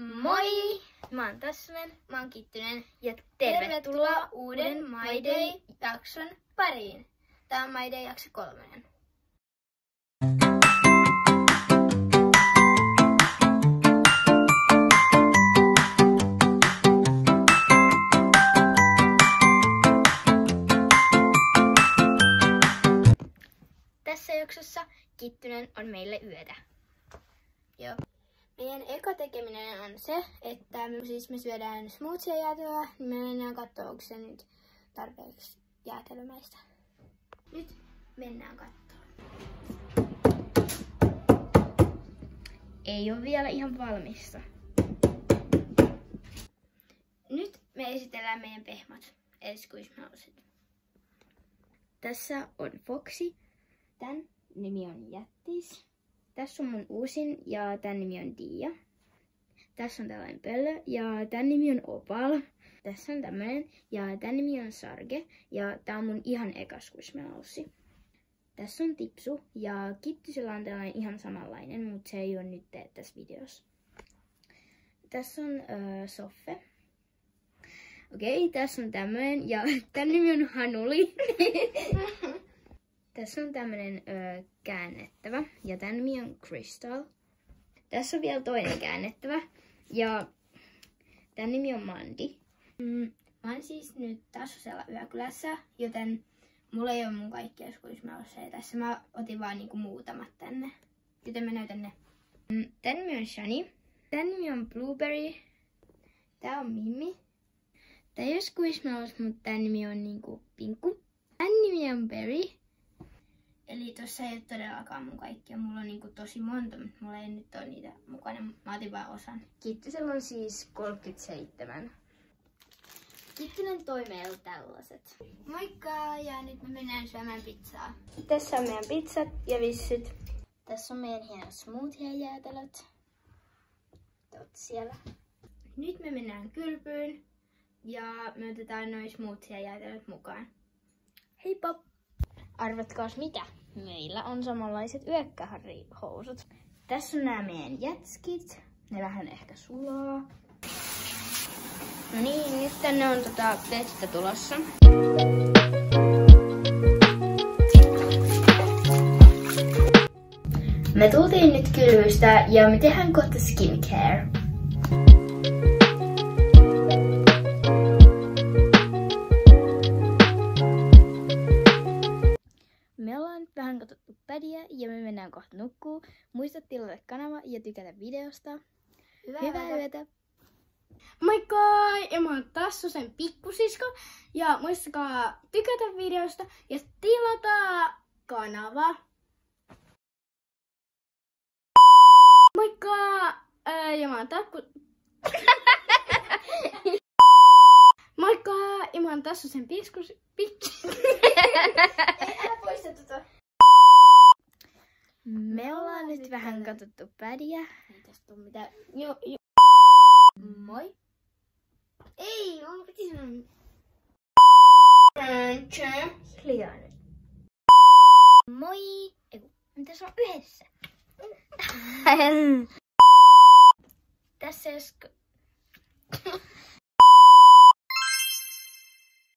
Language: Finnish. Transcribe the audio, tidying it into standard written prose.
Moi! Mä oon Tassunen, mä oon Kittynen ja tervetuloa uuden My Day-jakson pariin. Tää on My Day jakso 3. Tässä jaksossa Kittynen on meille yötä. Joo. Meidän eka tekeminen on se, että me syödään smoothie-jäätelöä, niin me mennään katsomaan, onko se nyt tarpeeksi jäätelömäistä. Nyt mennään katsomaan. Ei ole vielä ihan valmista. Nyt me esitellään meidän pehmot, eli squishmallowsit. Tässä on Foxy. Tän nimi on Jättis. Tässä on mun uusin ja tän nimi on Dia. Tässä on tällainen pöllö ja tän nimi on Opal. Tässä on tämmönen ja tän nimi on Sarge ja tää on mun ihan eka squishmallows. Tässä on Tipsu ja Kittysellä on tällainen ihan samanlainen, mutta se ei ole nyt tässä videossa. Tässä on Soffe. Okei, tässä on tämmönen ja tän nimi on Hanuli. Tässä on tämmönen käännettävä ja tän nimi on Crystal. Tässä on vielä toinen käännettävä ja tän nimi on Mandy. Mä oon siis nyt Tassusella yökylässä, joten mulla ei ole mun kaikkia squishmallowsia tässä. Mä otin vaan niinku muutamat tänne, joten mä näytän ne. Tän nimi on Shani. Tän nimi on Blueberry. Tää on Mimmi. Tää ei ole squishmallows, mutta tän nimi on niinku Pinku. Tän nimi on Berry. Eli tossa ei ole todellakaan mun kaikkia. Mulla on niinku tosi monta, mutta mulla ei nyt ole niitä mukana. Mä otin vaan osan. Kittysellä on siis 37. Kittynen toi meillä tällaiset. Moikka! Ja nyt me mennään syömään pizzaa. Tässä on meidän pizzat ja vissyt. Tässä on meidän hienot smoothie-jäätelöt. Te ootte siellä. Nyt me mennään kylpyyn. Ja me otetaan noin smoothie-jäätelöt mukaan. Heippa! Arvatkaas mitä? Meillä on samanlaiset yökkäharrihousut. Tässä on nämä meidän jätskit. Ne vähän ehkä sulaa. No niin, nyt tänne on vettä tulossa. Me tultiin nyt kylvystä ja me tehdään kohta skincare. Me ollaan vähän katsottu pädiä ja me mennään kohta nukkuu. Muista tilata kanava ja tykätä videosta. Hyvää yötä! Moikka! Ja mä oon Tassusen pikkusisko. Ja muistakaa tykätä videosta ja tilata kanava. Moikka! Ja mä oon Moikka! Ja mä oon Tassusen Me ollaan nyt vähän katsottu pädiä. Ei tästä oo mitään. Moi! Ei, mun piti sanoa. Hiljaa nyt. Moi! Eiku, mitä se on yhdessä? Tässä jos...